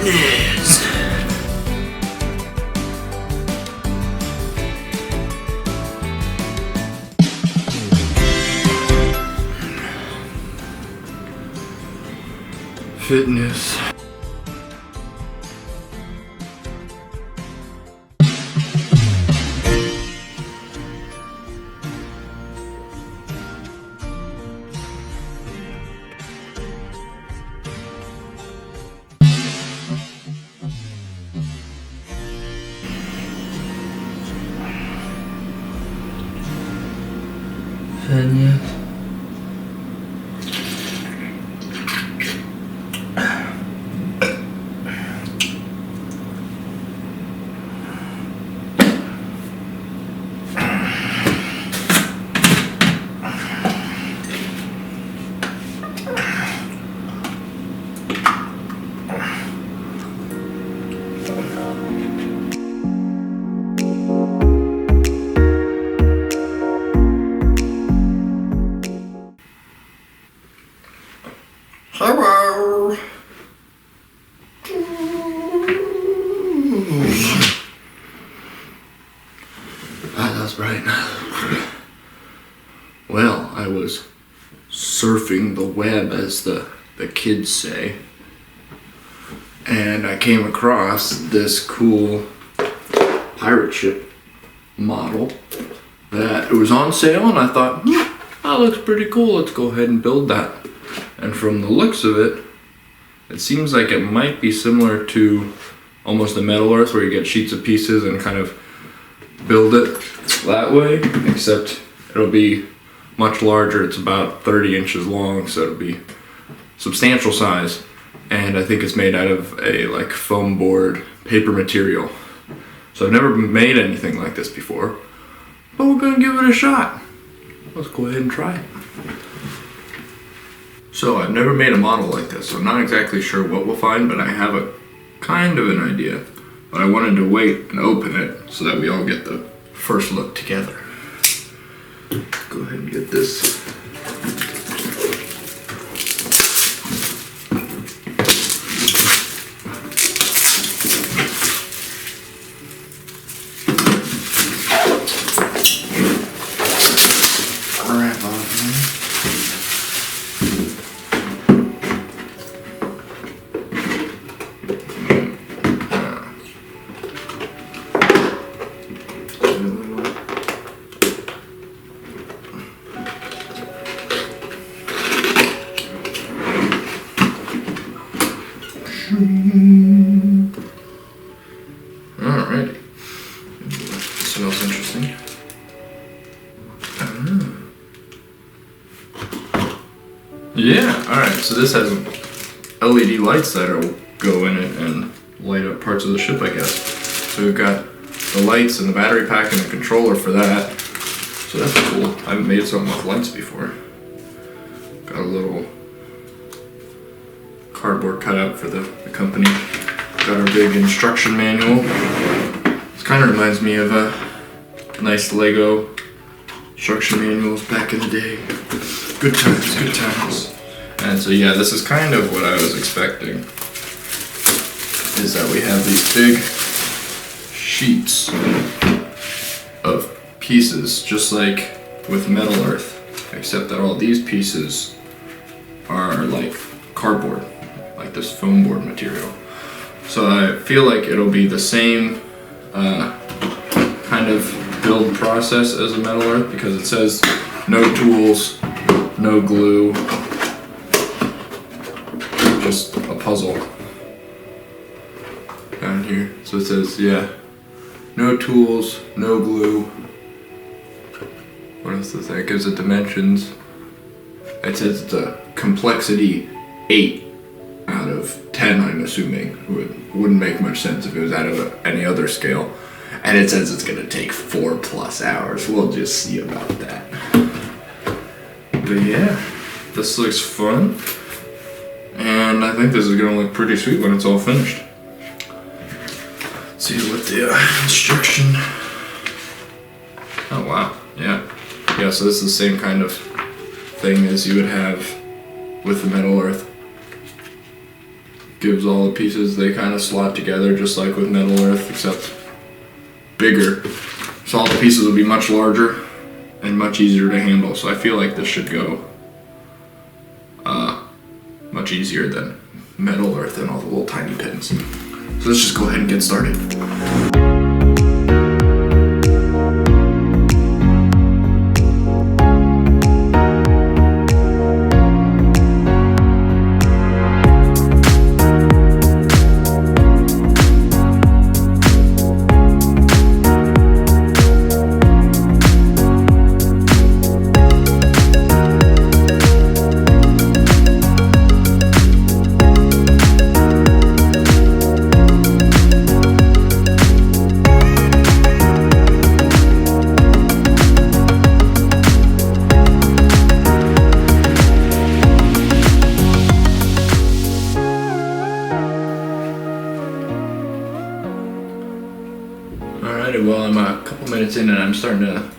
Fitness. Fitness. Fitness. Sparrow. That was bright. Well, I was surfing the web, as the kids say, and I came across this cool pirate ship model that it was on sale, and I thought, that looks pretty cool, let's go ahead and build that. And from the looks of it, it seems like it might be similar to almost a Metal Earth, where you get sheets of pieces and kind of build it that way, except it'll be much larger. It's about 30 inches long, so it'll be substantial size. And I think it's made out of a like foam board paper material. So I've never made anything like this before, but we're gonna give it a shot. Let's go ahead and try it. So I've never made a model like this, so I'm not exactly sure what we'll find, but I have a kind of an idea. But I wanted to wait and open it so that we all get the first look together. Go ahead and get this. Alrighty. Smells interesting. Yeah, alright, so this has LED lights that'll go in it and light up parts of the ship, I guess. So we've got the lights and the battery pack and the controller for that. So that's cool. I haven't made something with lights before. Got a little cardboard cutout for the company. Got our big instruction manual. This kind of reminds me of a nice Lego instruction manuals back in the day. Good times, good times. And so yeah, this is kind of what I was expecting. Is that we have these big sheets of pieces, just like with Metal Earth, except that all these pieces are like cardboard, like this foam board material. So I feel like it'll be the same kind of build process as a Metal Earth, because it says no tools, no glue, just a puzzle down here. So it says, yeah, no tools, no glue. What else does that? It gives it dimensions. It says it's a complexity 8 out of 10, I'm assuming. Wouldn't make much sense if it was out of any other scale. And it says it's gonna take 4+ hours. We'll just see about that. But yeah, this looks fun. And I think this is gonna look pretty sweet when it's all finished. Let's see what the instruction. Oh wow, yeah. Yeah, so this is the same kind of thing as you would have with the Metal Earth. gives all the pieces, they kind of slot together just like with Metal Earth, except bigger. So all the pieces will be much larger and much easier to handle. So I feel like this should go much easier than Metal Earth and all the little tiny pins. So let's just go ahead and get started. Well, I'm a couple minutes in and I'm starting to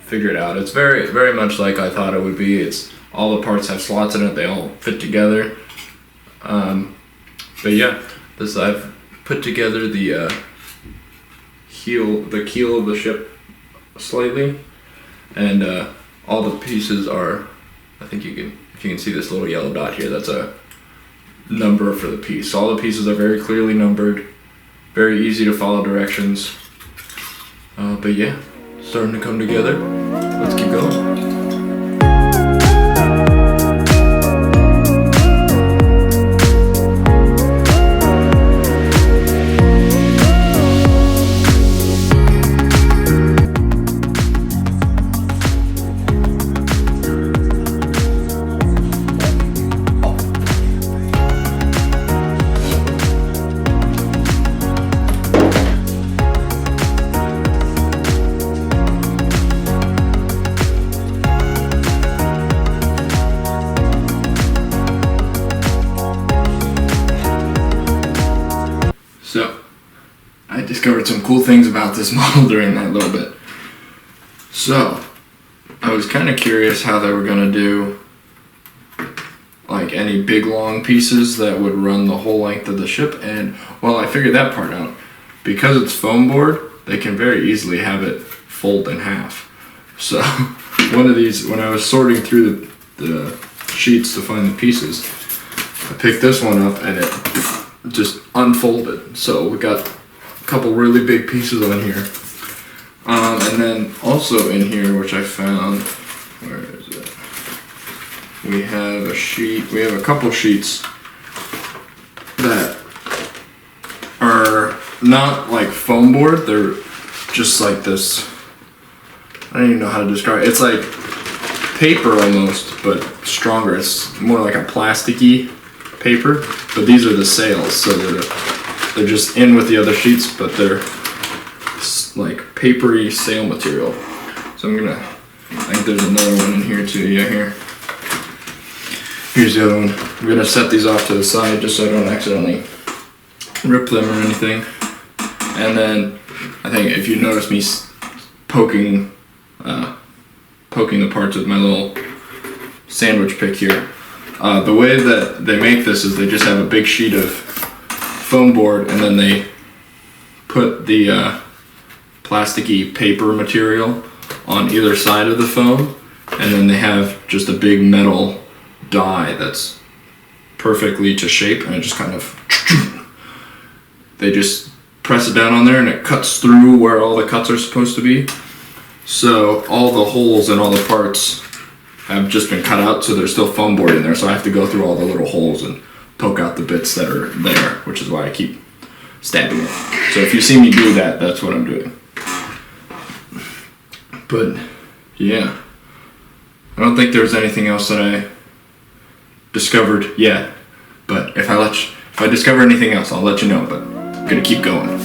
figure it out. It's very, very much like I thought it would be. It's all the parts have slots in it. They all fit together. But yeah, I've put together the keel of the ship slightly, and all the pieces are. I think if you can see this little yellow dot here, that's a number for the piece. So all the pieces are very clearly numbered, very easy to follow directions. But yeah, starting to come together. Let's keep going. So, I discovered some cool things about this model during that little bit. So, I was kind of curious how they were going to do like any big long pieces that would run the whole length of the ship, and well, I figured that part out. Because it's foam board, they can very easily have it fold in half. So, one of these, when I was sorting through the sheets to find the pieces, I picked this one up and it just unfolded. So we got a couple really big pieces on here, and then also in here, which I found, where is it? We have a sheet. We have a couple sheets that are not like foam board. They're just like this. I don't even know how to describe it. It's like paper almost, but stronger. It's more like a plasticky paper, but these are the sails, so they're just in with the other sheets, but they're like papery sail material. So I think there's another one in here too. Yeah, here's the other one. I'm gonna set these off to the side just so I don't accidentally rip them or anything. And then I think if you notice me poking the parts with my little sandwich pick here. The way that they make this is they just have a big sheet of foam board, and then they put the plasticky paper material on either side of the foam, and then they have just a big metal die that's perfectly to shape, and it just kind of, they just press it down on there and it cuts through where all the cuts are supposed to be. So all the holes and all the parts have just been cut out, so there's still foam board in there, so I have to go through all the little holes and poke out the bits that are there, which is why I keep stabbing it. So if you see me do that, that's what I'm doing. But yeah, I don't think there's anything else that I discovered yet, but if I discover anything else, I'll let you know, but I'm gonna keep going.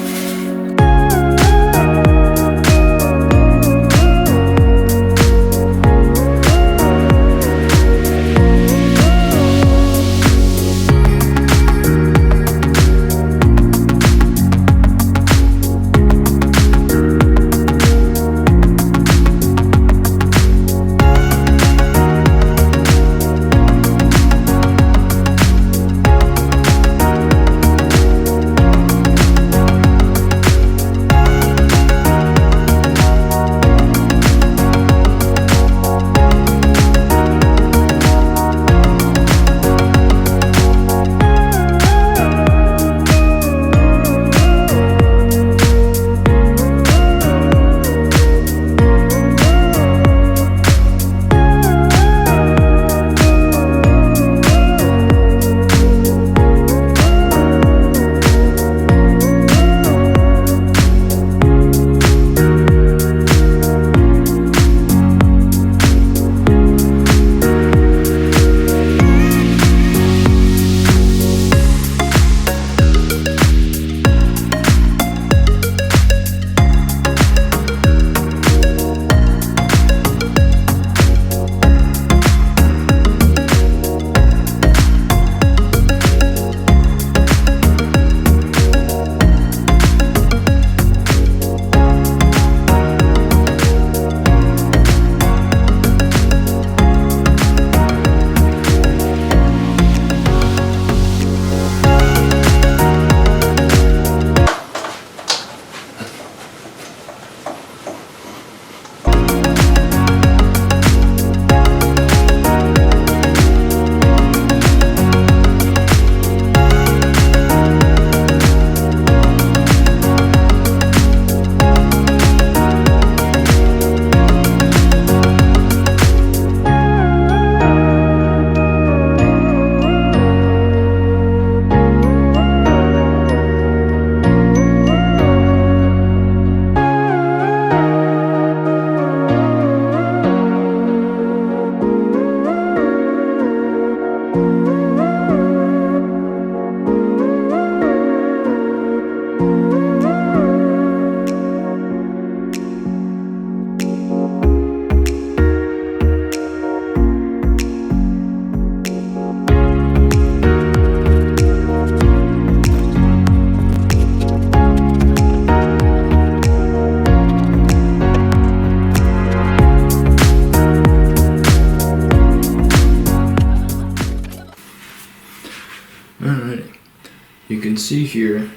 you can see here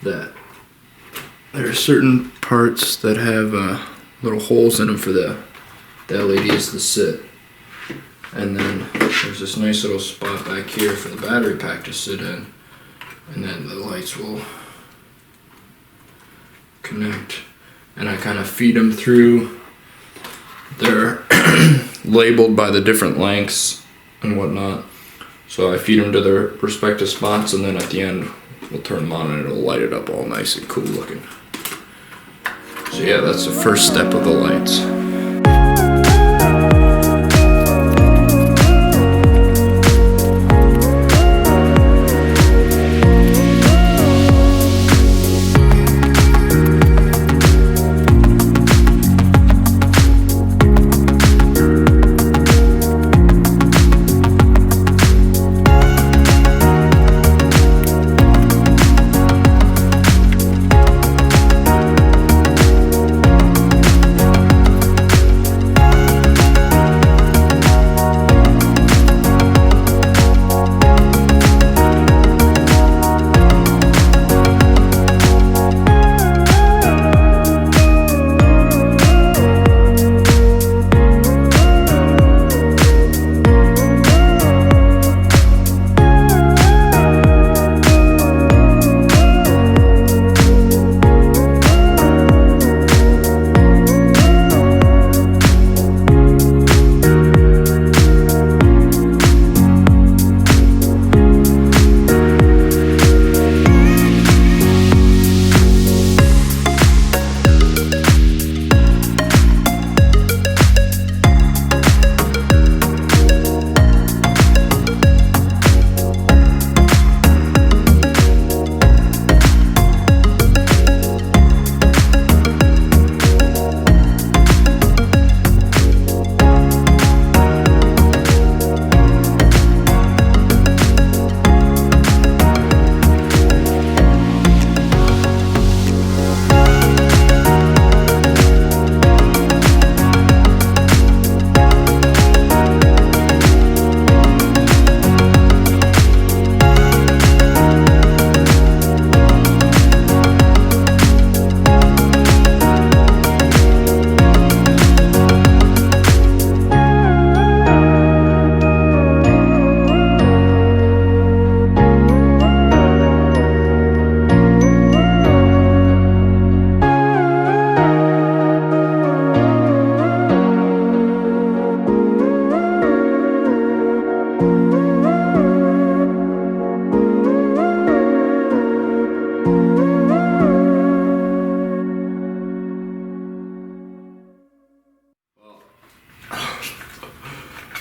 that there are certain parts that have little holes in them for the LEDs to sit. And then there's this nice little spot back here for the battery pack to sit in. And then the lights will connect. And I kind of feed them through. They're labeled by the different lengths and whatnot. So I feed them to their respective spots, and then at the end we'll turn them on and it'll light it up all nice and cool looking. So yeah, that's the first step of the lights.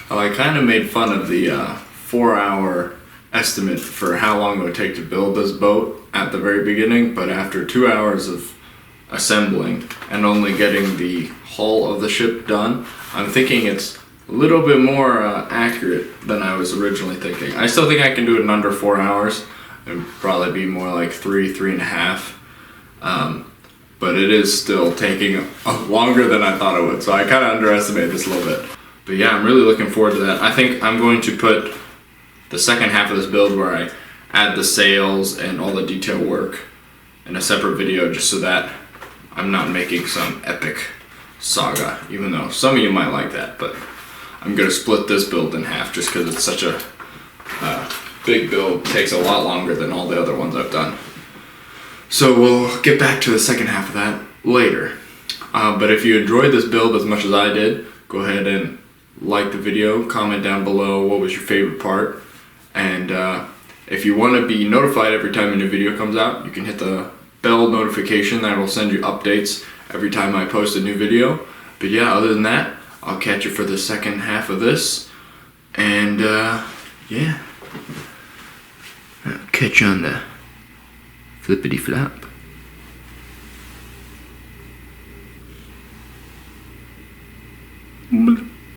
I kind of made fun of the 4-hour estimate for how long it would take to build this boat at the very beginning, but after 2 hours of assembling and only getting the hull of the ship done, I'm thinking it's a little bit more accurate than I was originally thinking. I still think I can do it in under 4 hours. It'd probably be more like 3.5. But it is still taking longer than I thought it would, so I kind of underestimated this a little bit. But yeah, I'm really looking forward to that. I think I'm going to put the second half of this build where I add the sails and all the detail work in a separate video, just so that I'm not making some epic saga, even though some of you might like that. But I'm going to split this build in half just because it's such a big build. It takes a lot longer than all the other ones I've done. So we'll get back to the second half of that later. But if you enjoyed this build as much as I did, go ahead and like the video, comment down below what was your favorite part, and if you want to be notified every time a new video comes out, you can hit the bell notification. That will send you updates every time I post a new video. But yeah, other than that, I'll catch you for the second half of this, and yeah, I'll catch you on the flippity flop. Bloop.